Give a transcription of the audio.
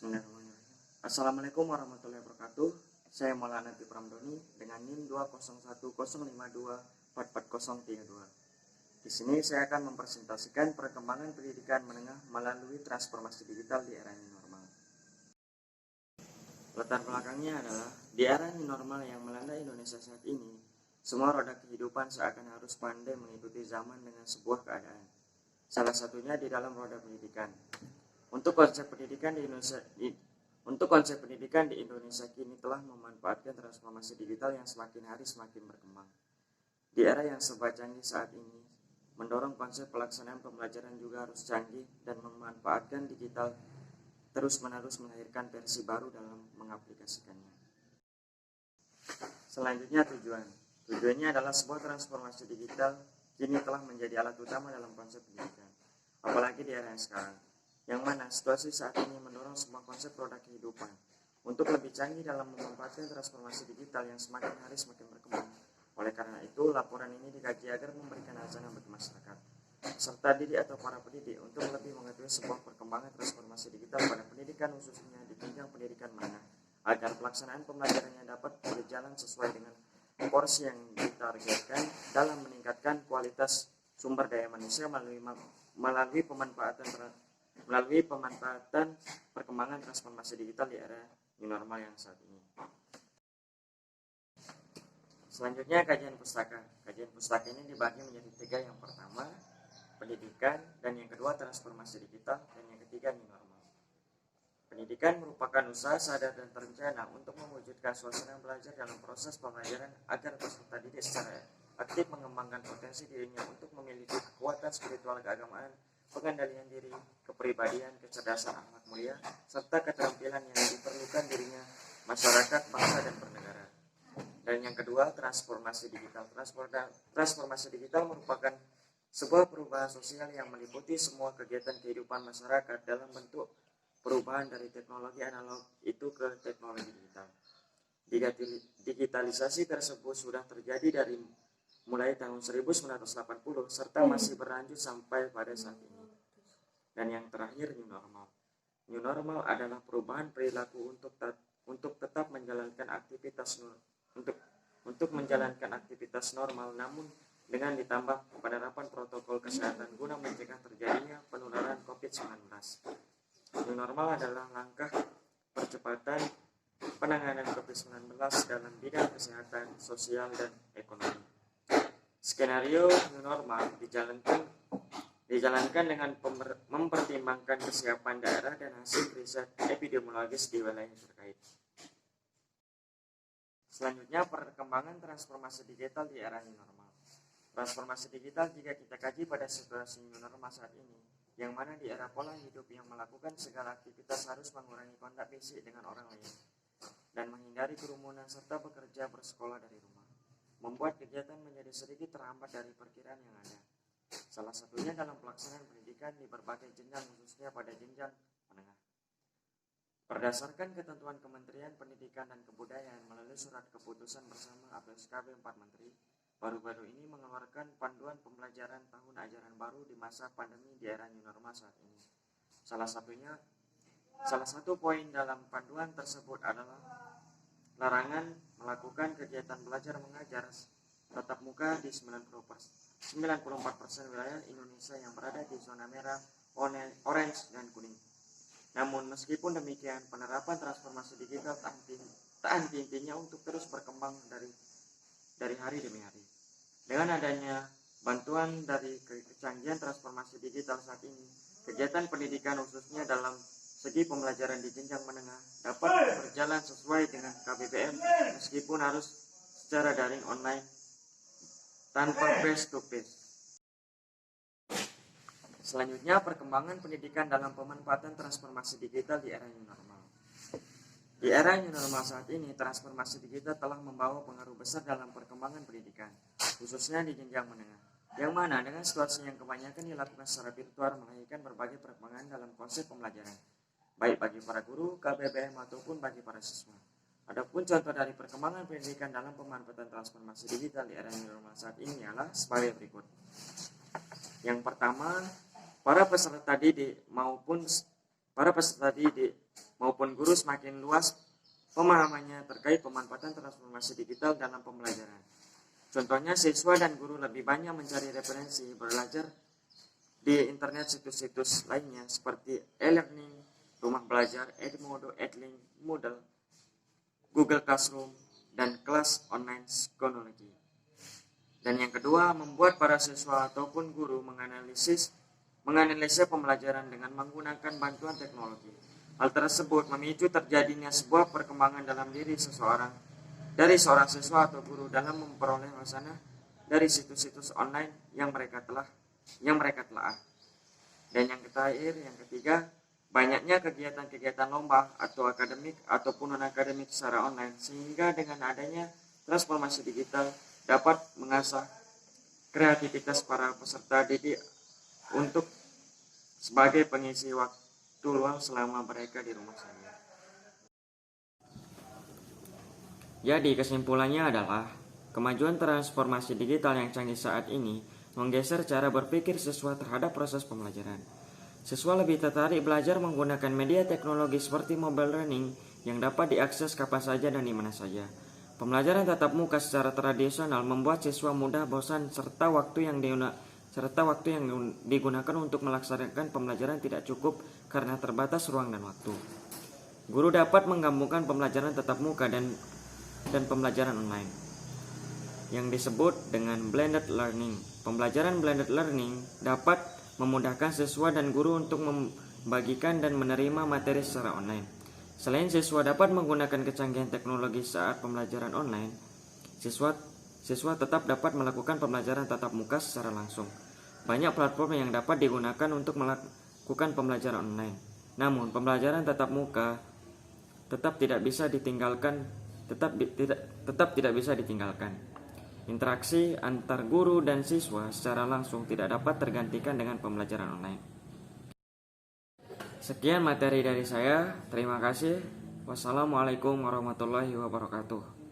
Bismillahirrahmanirrahim. Assalamualaikum warahmatullahi wabarakatuh. Saya Maulana Pramdoni dengan NIM 20105244032. Di sini saya akan mempresentasikan perkembangan pendidikan menengah melalui transformasi digital di era new normal. Latar belakangnya adalah di era new normal yang melanda Indonesia saat ini, semua roda kehidupan seakan harus pandai mengikuti zaman dengan sebuah keadaan. Salah satunya di dalam roda pendidikan. Untuk konsep pendidikan di Indonesia kini telah memanfaatkan transformasi digital yang semakin hari semakin berkembang. Di era yang serba canggih saat ini, mendorong konsep pelaksanaan pembelajaran juga harus canggih dan memanfaatkan digital terus-menerus melahirkan versi baru dalam mengaplikasikannya. Selanjutnya Tujuannya adalah sebuah transformasi digital kini telah menjadi alat utama dalam konsep pendidikan. Apalagi di era yang sekarang, yang mana situasi saat ini mendorong semua konsep roda kehidupan untuk lebih canggih dalam memanfaatkan transformasi digital yang semakin hari semakin berkembang. Oleh karena itu, laporan ini dikaji agar memberikan hasanah bagi masyarakat, serta didik atau para pendidik untuk lebih mengetahui sebuah perkembangan transformasi digital pada pendidikan khususnya di jenjang pendidikan menengah, agar pelaksanaan pembelajarannya dapat berjalan sesuai dengan porsi yang ditargetkan dalam meningkatkan kualitas sumber daya manusia melalui pemanfaatan perkembangan transformasi digital di era new normal yang saat ini. Selanjutnya kajian pustaka. Kajian pustaka ini dibagi menjadi 3. Yang pertama, pendidikan, dan yang kedua transformasi digital, dan yang ketiga new normal. Pendidikan merupakan usaha sadar dan terencana untuk mewujudkan suasana belajar dalam proses pembelajaran agar peserta didik secara aktif mengembangkan potensi dirinya untuk memiliki kekuatan spiritual keagamaan, pengendalian diri, kepribadian, kecerdasan akhlak mulia, serta keterampilan yang diperlukan dirinya, masyarakat, bangsa, dan bernegara. Dan yang kedua, transformasi digital. Transformasi digital merupakan sebuah perubahan sosial yang meliputi semua kegiatan kehidupan masyarakat dalam bentuk perubahan dari teknologi analog itu ke teknologi digital. Digitalisasi tersebut sudah terjadi dari mulai tahun 1980 serta masih berlanjut sampai pada saat ini. Dan yang terakhir, new normal. New normal adalah perubahan perilaku untuk tetap menjalankan aktivitas normal, namun dengan ditambah penerapan protokol kesehatan guna mencegah terjadinya penularan COVID-19. New normal adalah langkah percepatan penanganan COVID-19 dalam bidang kesehatan, sosial, dan ekonomi. Skenario new normal dijalankan dengan mempertimbangkan kesiapan daerah dan hasil riset epidemiologis di wilayah terkait. Selanjutnya, perkembangan transformasi digital di era new normal. Transformasi digital jika kita kaji pada situasi new normal saat ini, yang mana di era pola hidup yang melakukan segala aktivitas harus mengurangi kontak fisik dengan orang lain dan menghindari kerumunan serta bekerja bersekolah dari rumah, membuat kegiatan menjadi sedikit terhambat dari perkiraan yang ada. Salah satunya dalam pelaksanaan pendidikan di berbagai jenjang, khususnya pada jenjang menengah. Berdasarkan ketentuan Kementerian Pendidikan dan Kebudayaan melalui surat keputusan bersama atau SKB 4 Menteri, baru-baru ini mengeluarkan panduan pembelajaran tahun ajaran baru di masa pandemi di era new normal saat ini. Salah satu poin dalam panduan tersebut adalah larangan melakukan kegiatan belajar mengajar tatap muka di 94% wilayah Indonesia yang berada di zona merah, orange, dan kuning. Namun meskipun demikian, penerapan transformasi digital tak henti-hentinya untuk terus berkembang dari hari demi hari. Dengan adanya bantuan dari kecanggihan transformasi digital saat ini, kegiatan pendidikan khususnya dalam segi pembelajaran di jenjang menengah dapat berjalan sesuai dengan KBBM meskipun harus secara daring online tanpa face to face. Selanjutnya, perkembangan pendidikan dalam pemanfaatan transformasi digital di era new normal. Di era new normal saat ini, transformasi digital telah membawa pengaruh besar dalam perkembangan pendidikan, khususnya di jenjang menengah, yang mana dengan situasi yang kebanyakan dilakukan secara virtual melahirkan berbagai perkembangan dalam konsep pembelajaran, baik bagi para guru, KBBM, ataupun bagi para siswa. Adapun contoh dari perkembangan pendidikan dalam pemanfaatan transformasi digital di era new normal saat ini adalah sebagai berikut. Yang pertama, para peserta didik maupun guru semakin luas pemahamannya terkait pemanfaatan transformasi digital dalam pembelajaran. Contohnya, siswa dan guru lebih banyak mencari referensi belajar di internet, situs-situs lainnya seperti e-learning, rumah belajar, Edmodo, Edlink, Moodle, Google Classroom, dan kelas online psikologi. Dan yang kedua, membuat para siswa ataupun guru menganalisis pembelajaran dengan menggunakan bantuan teknologi. Hal tersebut memicu terjadinya sebuah perkembangan dalam diri dari seorang siswa atau guru dalam memperoleh wacana dari situs-situs online yang mereka telah. Dan yang terakhir, yang ketiga, banyaknya kegiatan-kegiatan lomba atau akademik ataupun non-akademik secara online, sehingga dengan adanya transformasi digital dapat mengasah kreativitas para peserta didik untuk sebagai pengisi waktu luang selama mereka di rumah saja. Jadi kesimpulannya adalah kemajuan transformasi digital yang canggih saat ini menggeser cara berpikir siswa terhadap proses pembelajaran. Siswa lebih tertarik belajar menggunakan media teknologi seperti mobile learning yang dapat diakses kapan saja dan di mana saja. Pembelajaran tatap muka secara tradisional membuat siswa mudah bosan serta waktu yang digunakan untuk melaksanakan pembelajaran tidak cukup karena terbatas ruang dan waktu. Guru dapat menggabungkan pembelajaran tatap muka dan pembelajaran online yang disebut dengan blended learning. Pembelajaran blended learning dapat memudahkan siswa dan guru untuk membagikan dan menerima materi secara online. Selain siswa dapat menggunakan kecanggihan teknologi saat pembelajaran online, siswa tetap dapat melakukan pembelajaran tatap muka secara langsung. Banyak platform yang dapat digunakan untuk melakukan pembelajaran online. Namun, pembelajaran tatap muka tetap tidak bisa ditinggalkan. Interaksi antar guru dan siswa secara langsung tidak dapat tergantikan dengan pembelajaran online. Sekian materi dari saya. Terima kasih. Wassalamualaikum warahmatullahi wabarakatuh.